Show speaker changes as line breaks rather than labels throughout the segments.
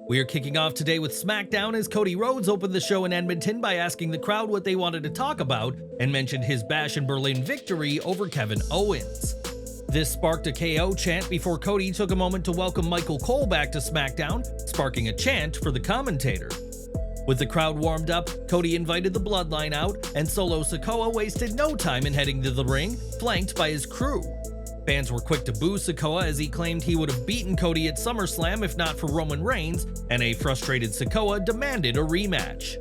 We're kicking off today with SmackDown as Cody Rhodes opened the show in Edmonton by asking the crowd what they wanted to talk about and mentioned his Bash in Berlin victory over Kevin Owens. This sparked a KO chant before Cody took a moment to welcome Michael Cole back to SmackDown, sparking a chant for the commentator. With the crowd warmed up, Cody invited the Bloodline out, and Solo Sikoa wasted no time in heading to the ring, flanked by his crew. Fans were quick to boo Sikoa as he claimed he would have beaten Cody at SummerSlam if not for Roman Reigns, and a frustrated Sikoa demanded a rematch.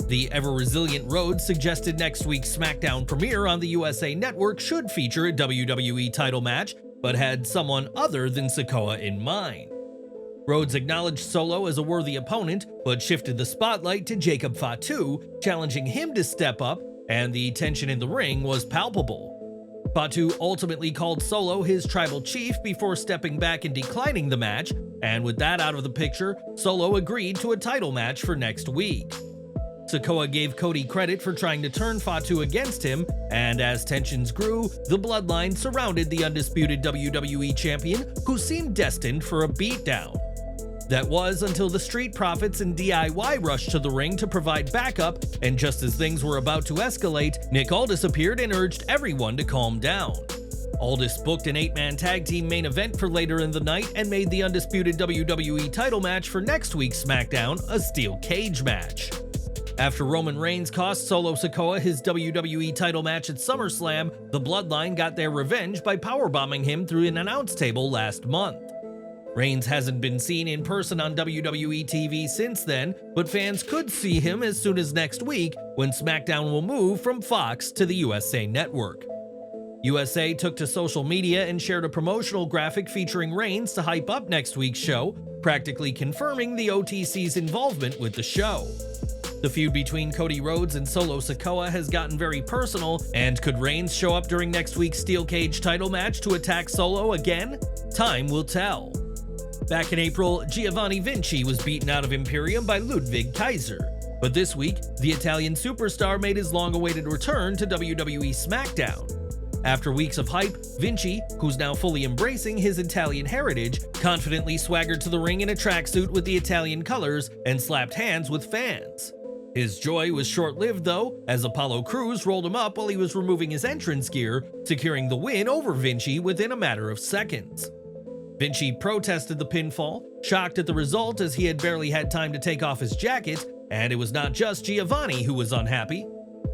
The ever-resilient Rhodes suggested next week's SmackDown premiere on the USA Network should feature a WWE title match, but had someone other than Sikoa in mind. Rhodes acknowledged Solo as a worthy opponent, but shifted the spotlight to Jacob Fatu, challenging him to step up, and the tension in the ring was palpable. Fatu ultimately called Solo his tribal chief before stepping back and declining the match, and with that out of the picture, Solo agreed to a title match for next week. Sikoa gave Cody credit for trying to turn Fatu against him, and as tensions grew, the Bloodline surrounded the undisputed WWE champion, who seemed destined for a beatdown. That was until the Street Profits and DIY rushed to the ring to provide backup, and just as things were about to escalate, Nick Aldis appeared and urged everyone to calm down. Aldis booked an 8-man tag team main event for later in the night and made the undisputed WWE title match for next week's SmackDown a steel cage match. After Roman Reigns cost Solo Sikoa his WWE title match at SummerSlam, the Bloodline got their revenge by powerbombing him through an announce table last month. Reigns hasn't been seen in person on WWE TV since then, but fans could see him as soon as next week when SmackDown will move from Fox to the USA Network. USA took to social media and shared a promotional graphic featuring Reigns to hype up next week's show, practically confirming the OTC's involvement with the show. The feud between Cody Rhodes and Solo Sikoa has gotten very personal, and could Reigns show up during next week's steel cage title match to attack Solo again? Time will tell. Back in April, Giovanni Vinci was beaten out of Imperium by Ludwig Kaiser. But this week, the Italian superstar made his long-awaited return to WWE Smackdown. After weeks of hype, Vinci, who's now fully embracing his Italian heritage, confidently swaggered to the ring in a tracksuit with the Italian colors and slapped hands with fans. His joy was short-lived though, as Apollo Crews rolled him up while he was removing his entrance gear, securing the win over Vinci within a matter of seconds. Vinci protested the pinfall, shocked at the result as he had barely had time to take off his jacket, and it was not just Giovanni who was unhappy.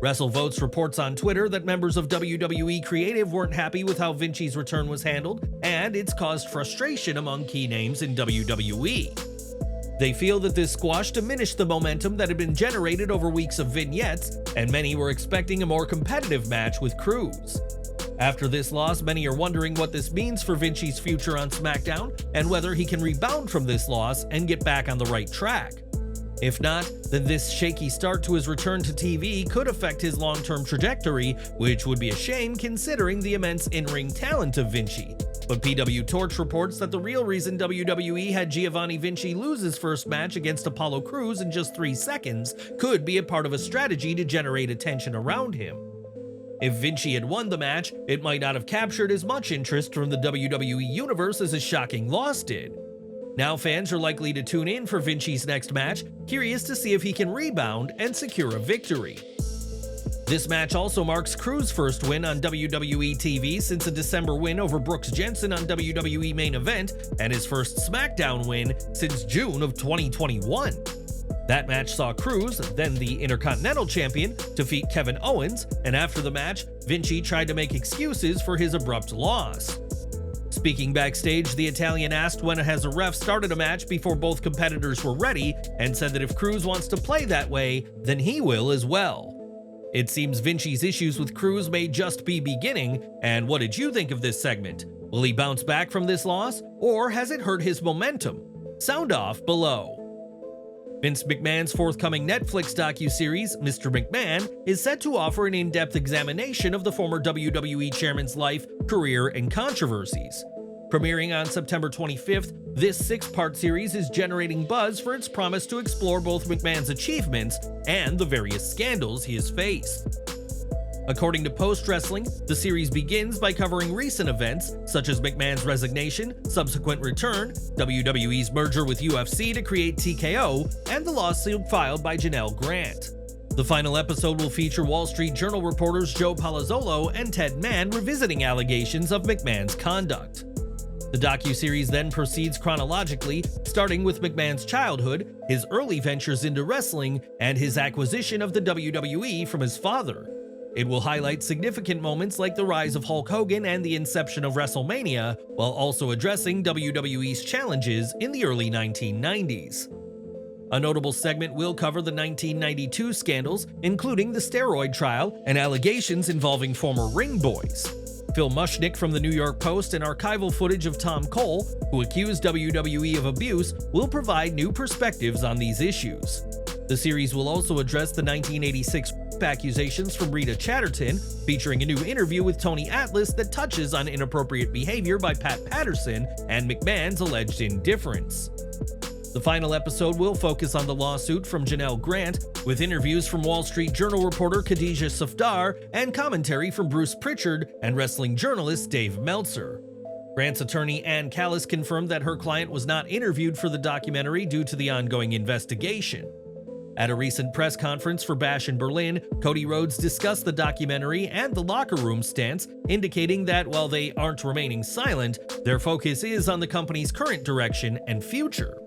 WrestleVotes reports on Twitter that members of WWE Creative weren't happy with how Vinci's return was handled, and it's caused frustration among key names in WWE. They feel that this squash diminished the momentum that had been generated over weeks of vignettes, and many were expecting a more competitive match with Crews. After this loss, many are wondering what this means for Vinci's future on SmackDown and whether he can rebound from this loss and get back on the right track. If not, then this shaky start to his return to TV could affect his long-term trajectory, which would be a shame considering the immense in-ring talent of Vinci. But PW Torch reports that the real reason WWE had Giovanni Vinci lose his first match against Apollo Crews in just 3 seconds could be a part of a strategy to generate attention around him. If Vinci had won the match, it might not have captured as much interest from the WWE Universe as his shocking loss did. Now fans are likely to tune in for Vinci's next match, curious to see if he can rebound and secure a victory. This match also marks Crews' first win on WWE TV since a December win over Brooks Jensen on WWE Main Event, and his first SmackDown win since June of 2021. That match saw Crews, then the Intercontinental Champion, defeat Kevin Owens, and after the match, Vinci tried to make excuses for his abrupt loss. Speaking backstage, the Italian asked when has a ref started a match before both competitors were ready, and said that if Crews wants to play that way, then he will as well. It seems Vinci's issues with Crews may just be beginning, and what did you think of this segment? Will he bounce back from this loss, or has it hurt his momentum? Sound off below. Vince McMahon's forthcoming Netflix docuseries, Mr. McMahon, is set to offer an in-depth examination of the former WWE chairman's life, career, and controversies. Premiering on September 25th, this 6-part series is generating buzz for its promise to explore both McMahon's achievements and the various scandals he has faced. According to Post Wrestling, the series begins by covering recent events such as McMahon's resignation, subsequent return, WWE's merger with UFC to create TKO, and the lawsuit filed by Janelle Grant. The final episode will feature Wall Street Journal reporters Joe Palazzolo and Ted Mann revisiting allegations of McMahon's conduct. The docuseries then proceeds chronologically, starting with McMahon's childhood, his early ventures into wrestling, and his acquisition of the WWE from his father. It will highlight significant moments like the rise of Hulk Hogan and the inception of WrestleMania, while also addressing WWE's challenges in the early 1990s. A notable segment will cover the 1992 scandals, including the steroid trial and allegations involving former ring boys. Phil Mushnick from the New York Post and archival footage of Tom Cole, who accused WWE of abuse, will provide new perspectives on these issues. The series will also address the 1986 accusations from Rita Chatterton, featuring a new interview with Tony Atlas that touches on inappropriate behavior by Pat Patterson and McMahon's alleged indifference. The final episode will focus on the lawsuit from Janelle Grant, with interviews from Wall Street Journal reporter Khadijah Safdar and commentary from Bruce Pritchard and wrestling journalist Dave Meltzer. Grant's attorney Ann Callis confirmed that her client was not interviewed for the documentary due to the ongoing investigation. At a recent press conference for Bash in Berlin, Cody Rhodes discussed the documentary and the locker room stance, indicating that while they aren't remaining silent, their focus is on the company's current direction and future.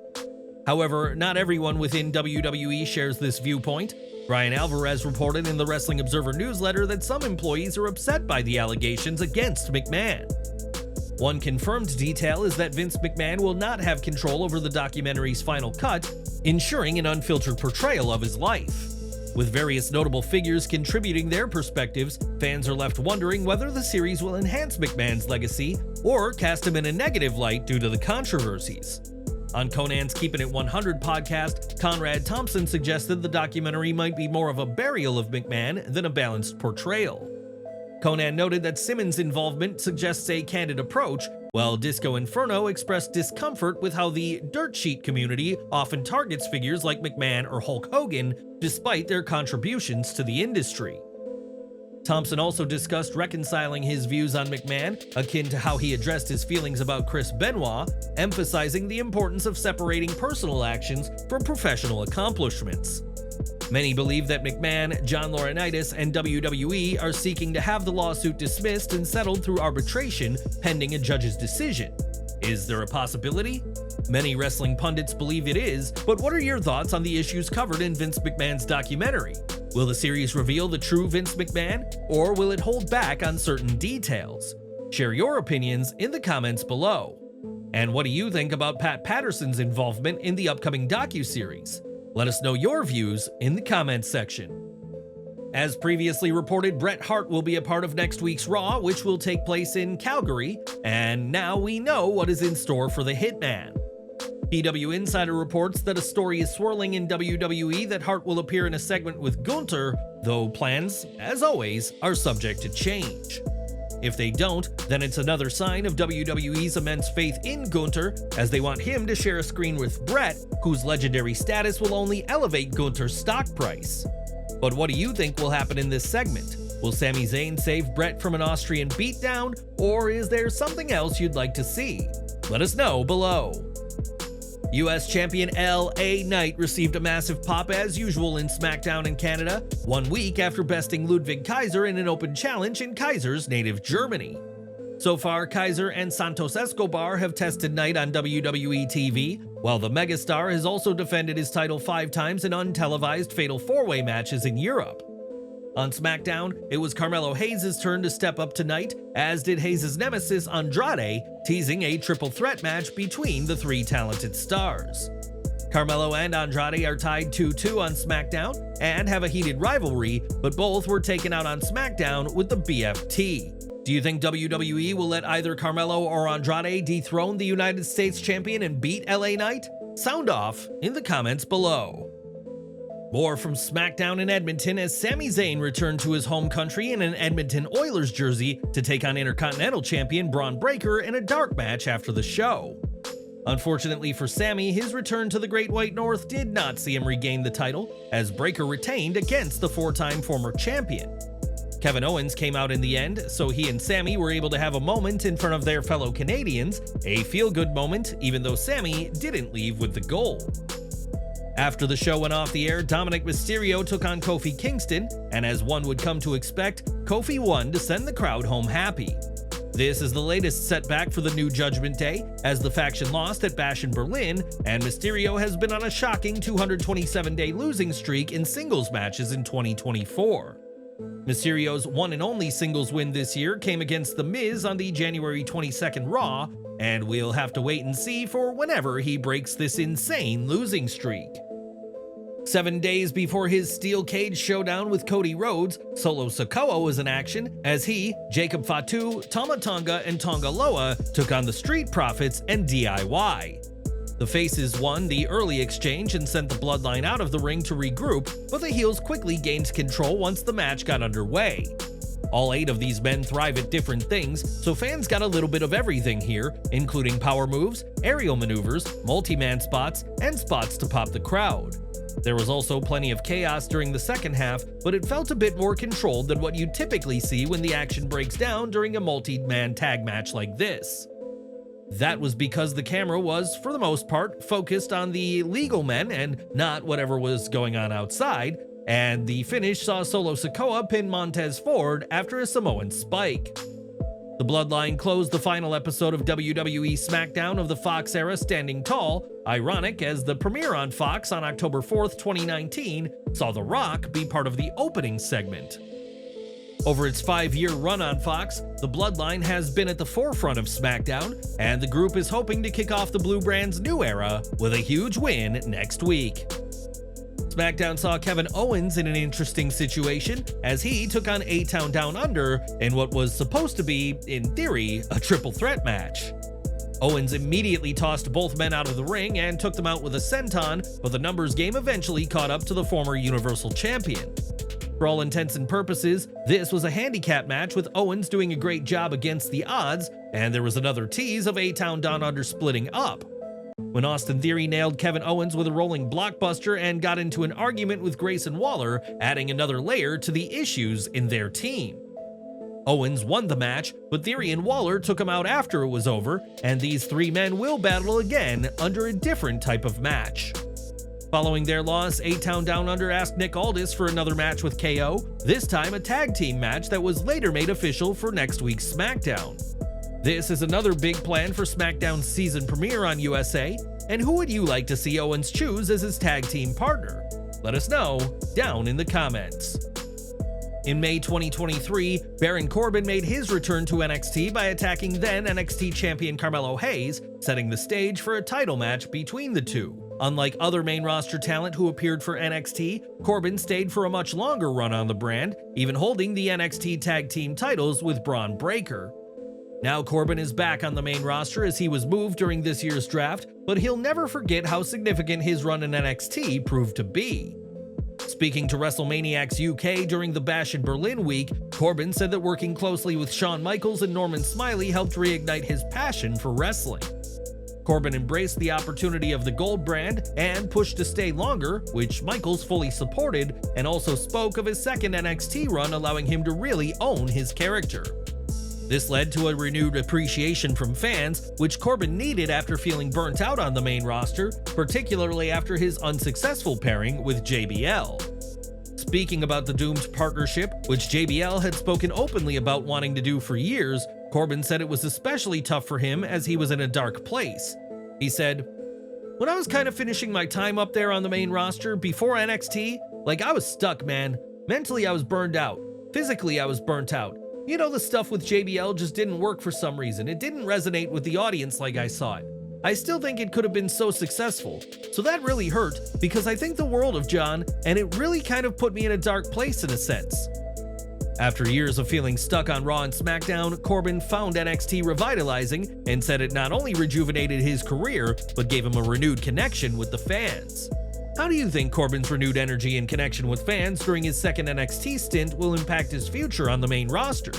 However, not everyone within WWE shares this viewpoint. Brian Alvarez reported in the Wrestling Observer newsletter that some employees are upset by the allegations against McMahon. One confirmed detail is that Vince McMahon will not have control over the documentary's final cut, ensuring an unfiltered portrayal of his life. With various notable figures contributing their perspectives, fans are left wondering whether the series will enhance McMahon's legacy or cast him in a negative light due to the controversies. On Conan's Keepin' It 100 podcast, Conrad Thompson suggested the documentary might be more of a burial of McMahon than a balanced portrayal. Conan noted that Simmons' involvement suggests a candid approach, while Disco Inferno expressed discomfort with how the dirt sheet community often targets figures like McMahon or Hulk Hogan, despite their contributions to the industry. Thompson also discussed reconciling his views on McMahon, akin to how he addressed his feelings about Chris Benoit, emphasizing the importance of separating personal actions from professional accomplishments. Many believe that McMahon, John Laurinaitis, and WWE are seeking to have the lawsuit dismissed and settled through arbitration pending a judge's decision. Is there a possibility? Many wrestling pundits believe it is, but what are your thoughts on the issues covered in Vince McMahon's documentary? Will the series reveal the true Vince McMahon, or will it hold back on certain details? Share your opinions in the comments below. And what do you think about Pat Patterson's involvement in the upcoming docuseries? Let us know your views in the comments section. As previously reported, Bret Hart will be a part of next week's Raw, which will take place in Calgary, and now we know what is in store for the Hitman. PW Insider reports that a story is swirling in WWE that Hart will appear in a segment with Gunther, though plans, as always, are subject to change. If they don't, then it's another sign of WWE's immense faith in Gunther, as they want him to share a screen with Bret, whose legendary status will only elevate Gunther's stock price. But what do you think will happen in this segment? Will Sami Zayn save Bret from an Austrian beatdown, or is there something else you'd like to see? Let us know below. US Champion LA Knight received a massive pop as usual in SmackDown in Canada, 1 week after besting Ludwig Kaiser in an open challenge in Kaiser's native Germany. So far, Kaiser and Santos Escobar have tested Knight on WWE TV, while the megastar has also defended his title 5 times in untelevised Fatal 4-Way matches in Europe. On SmackDown, it was Carmelo Hayes' turn to step up to Knight, as did Hayes' nemesis Andrade, teasing a triple threat match between the three talented stars. Carmelo and Andrade are tied 2-2 on SmackDown and have a heated rivalry, but both were taken out on SmackDown with the BFT. Do you think WWE will let either Carmelo or Andrade dethrone the United States champion and beat LA Knight? Sound off in the comments below. More from SmackDown in Edmonton as Sami Zayn returned to his home country in an Edmonton Oilers jersey to take on Intercontinental Champion Braun Breaker in a dark match after the show. Unfortunately for Sami, his return to the Great White North did not see him regain the title, as Breaker retained against the 4-time former champion. Kevin Owens came out in the end, so he and Sami were able to have a moment in front of their fellow Canadians, a feel-good moment, even though Sami didn't leave with the gold. After the show went off the air, Dominik Mysterio took on Kofi Kingston, and as one would come to expect, Kofi won to send the crowd home happy. This is the latest setback for the new Judgment Day, as the faction lost at Bash in Berlin, and Mysterio has been on a shocking 227-day losing streak in singles matches in 2024. Mysterio's one and only singles win this year came against The Miz on the January 22nd Raw, and we'll have to wait and see for whenever he breaks this insane losing streak. 7 days before his steel cage showdown with Cody Rhodes, Solo Sikoa was in action as he, Jacob Fatu, Tama Tonga, and Tonga Loa took on the Street Profits and DIY. The faces won the early exchange and sent the Bloodline out of the ring to regroup, but the heels quickly gained control once the match got underway. All 8 of these men thrive at different things, so fans got a little bit of everything here, including power moves, aerial maneuvers, multi-man spots, and spots to pop the crowd. There was also plenty of chaos during the second half, but it felt a bit more controlled than what you typically see when the action breaks down during a multi-man tag match like this. That was because the camera was, for the most part, focused on the legal men and not whatever was going on outside, and the finish saw Solo Sikoa pin Montez Ford after a Samoan spike. The Bloodline closed the final episode of WWE Smackdown of the Fox era standing tall, ironic as the premiere on Fox on October 4th, 2019 saw The Rock be part of the opening segment. Over its 5-year run on Fox, the Bloodline has been at the forefront of SmackDown, and the group is hoping to kick off the Blue Brand's new era with a huge win next week. SmackDown saw Kevin Owens in an interesting situation as he took on A-Town Down Under in what was supposed to be, in theory, a triple threat match. Owens immediately tossed both men out of the ring and took them out with a senton, but the numbers game eventually caught up to the former Universal Champion. For all intents and purposes, this was a handicap match with Owens doing a great job against the odds, and there was another tease of A-Town Down Under splitting up. When Austin Theory nailed Kevin Owens with a rolling blockbuster and got into an argument with Grayson Waller, adding another layer to the issues in their team. Owens won the match, but Theory and Waller took him out after it was over, and these 3 men will battle again under a different type of match. Following their loss, A-Town Down Under asked Nick Aldis for another match with KO, this time a tag team match that was later made official for next week's SmackDown. This is another big plan for SmackDown's season premiere on USA, and who would you like to see Owens choose as his tag team partner? Let us know down in the comments. In May 2023, Baron Corbin made his return to NXT by attacking then NXT champion Carmelo Hayes, setting the stage for a title match between the two. Unlike other main roster talent who appeared for NXT, Corbin stayed for a much longer run on the brand, even holding the NXT tag team titles with Braun Breaker. Now Corbin is back on the main roster as he was moved during this year's draft, but he'll never forget how significant his run in NXT proved to be. Speaking to WrestleManiacs UK during the Bash in Berlin week, Corbin said that working closely with Shawn Michaels and Norman Smiley helped reignite his passion for wrestling. Corbin embraced the opportunity of the Gold brand and pushed to stay longer, which Michaels fully supported, and also spoke of his second NXT run allowing him to really own his character. This led to a renewed appreciation from fans, which Corbin needed after feeling burnt out on the main roster, particularly after his unsuccessful pairing with JBL. Speaking about the doomed partnership, which JBL had spoken openly about wanting to do for years, Corbin said it was especially tough for him as he was in a dark place. He said, "When I was kind of finishing my time up there on the main roster before NXT, I was stuck, man. Mentally I was burned out. Physically I was burnt out. You know, the stuff with JBL just didn't work for some reason. It didn't resonate with the audience like I saw it. I still think it could have been so successful. So that really hurt because I think the world of John, and it really kind of put me in a dark place in a sense." After years of feeling stuck on Raw and SmackDown, Corbin found NXT revitalizing and said it not only rejuvenated his career, but gave him a renewed connection with the fans. How do you think Corbin's renewed energy and connection with fans during his second NXT stint will impact his future on the main roster?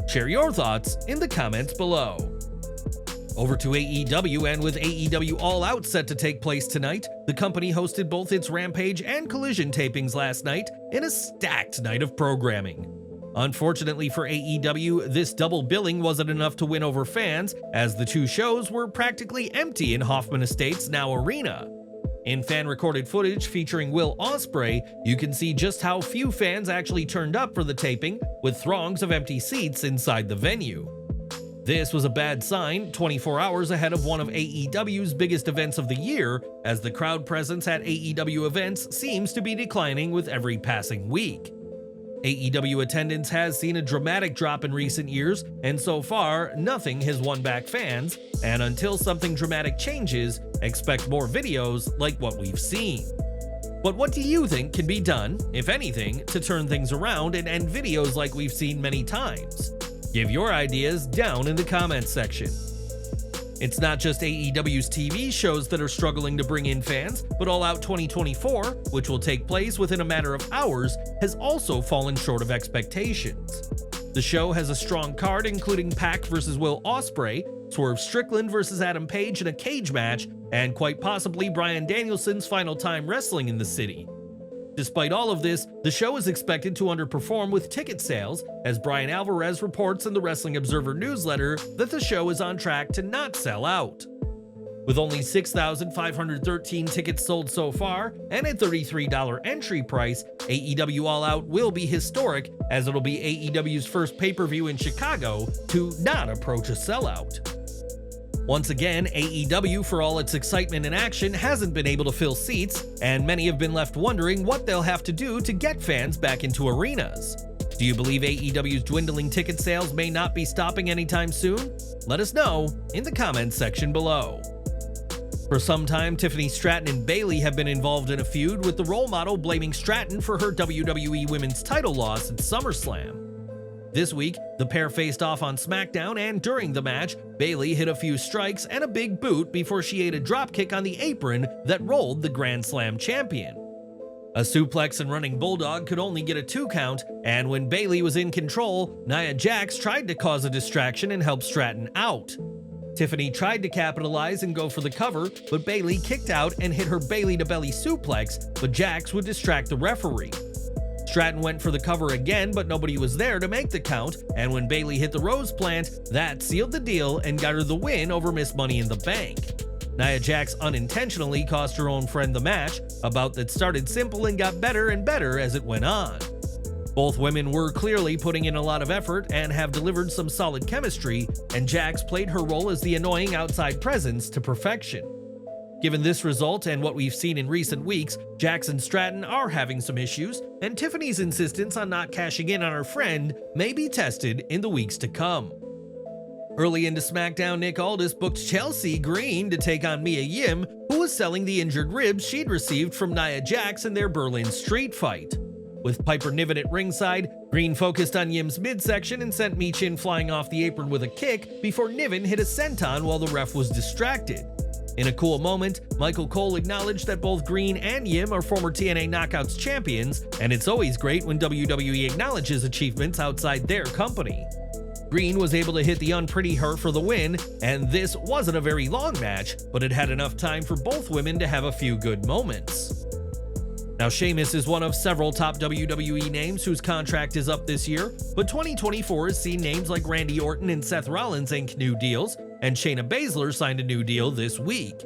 Share your thoughts in the comments below. Over to AEW, and with AEW All Out set to take place tonight, the company hosted both its Rampage and Collision tapings last night in a stacked night of programming. Unfortunately for AEW, this double billing wasn't enough to win over fans, as the two shows were practically empty in Hoffman Estates' Now Arena. In fan-recorded footage featuring Will Ospreay, you can see just how few fans actually turned up for the taping, with throngs of empty seats inside the venue. This was a bad sign, 24 hours ahead of one of AEW's biggest events of the year, as the crowd presence at AEW events seems to be declining with every passing week. AEW attendance has seen a dramatic drop in recent years, and so far, nothing has won back fans, and until something dramatic changes, expect more videos like what we've seen. But what do you think can be done, if anything, to turn things around and end videos like we've seen many times? Give your ideas down in the comments section. It's not just AEW's TV shows that are struggling to bring in fans, but All Out 2024, which will take place within a matter of hours, has also fallen short of expectations. The show has a strong card including Pac vs. Will Ospreay, Swerve Strickland vs. Adam Page in a cage match, and quite possibly Bryan Danielson's final time wrestling in the city. Despite all of this, the show is expected to underperform with ticket sales, as Brian Alvarez reports in the Wrestling Observer newsletter that the show is on track to not sell out. With only 6,513 tickets sold so far, and a $33 entry price, AEW All Out will be historic, as it'll be AEW's first pay-per-view in Chicago to not approach a sellout. Once again, AEW, for all its excitement and action, hasn't been able to fill seats, and many have been left wondering what they'll have to do to get fans back into arenas. Do you believe AEW's dwindling ticket sales may not be stopping anytime soon? Let us know in the comments section below. For some time, Tiffany, Stratton, and Bayley have been involved in a feud, with the role model blaming Stratton for her WWE Women's title loss at SummerSlam. This week, the pair faced off on SmackDown, and during the match, Bayley hit a few strikes and a big boot before she ate a dropkick on the apron that rolled the Grand Slam champion. A suplex and running bulldog could only get a 2 count, and when Bayley was in control, Nia Jax tried to cause a distraction and help Stratton out. Tiffany tried to capitalize and go for the cover, but Bayley kicked out and hit her Bayley-to-belly suplex, but Jax would distract the referee. Stratton went for the cover again, but nobody was there to make the count, and when Bayley hit the Rose Plant, that sealed the deal and got her the win over Miss Money in the Bank. Nia Jax unintentionally cost her own friend the match, a bout that started simple and got better and better as it went on. Both women were clearly putting in a lot of effort and have delivered some solid chemistry, and Jax played her role as the annoying outside presence to perfection. Given this result and what we've seen in recent weeks, Jax and Stratton are having some issues, and Tiffany's insistence on not cashing in on her friend may be tested in the weeks to come. Early into SmackDown, Nick Aldis booked Chelsea Green to take on Mia Yim, who was selling the injured ribs she'd received from Nia Jax in their Berlin street fight. With Piper Niven at ringside, Green focused on Yim's midsection and sent Michin flying off the apron with a kick before Niven hit a senton while the ref was distracted. In a cool moment, Michael Cole acknowledged that both Green and Yim are former TNA Knockouts champions, and it's always great when WWE acknowledges achievements outside their company. Green was able to hit the Unpretty Her for the win, and this wasn't a very long match, but it had enough time for both women to have a few good moments. Now, Sheamus is one of several top WWE names whose contract is up this year, but 2024 has seen names like Randy Orton and Seth Rollins ink new deals, and Shayna Baszler signed a new deal this week.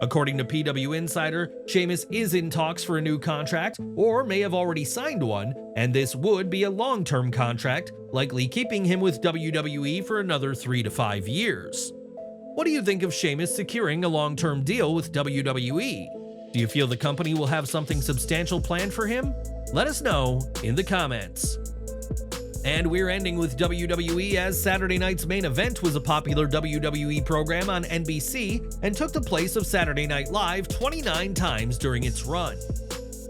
According to PW Insider, Sheamus is in talks for a new contract, or may have already signed one, and this would be a long-term contract, likely keeping him with WWE for another 3 to 5 years. What do you think of Sheamus securing a long-term deal with WWE? Do you feel the company will have something substantial planned for him? Let us know in the comments. And we're ending with WWE, as Saturday night's main event was a popular WWE program on NBC and took the place of Saturday Night Live 29 times during its run.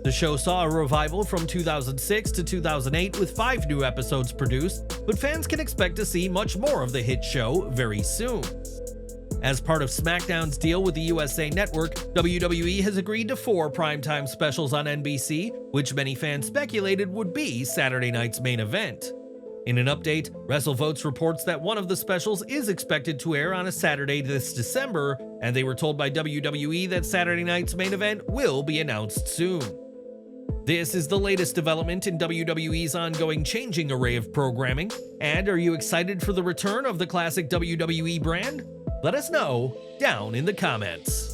The show saw a revival from 2006 to 2008 with 5 new episodes produced, but fans can expect to see much more of the hit show very soon. As part of SmackDown's deal with the USA Network, WWE has agreed to 4 primetime specials on NBC, which many fans speculated would be Saturday night's main event. In an update, WrestleVotes reports that one of the specials is expected to air on a Saturday this December, and they were told by WWE that Saturday night's main event will be announced soon. This is the latest development in WWE's ongoing changing array of programming. And are you excited for the return of the classic WWE brand? Let us know down in the comments.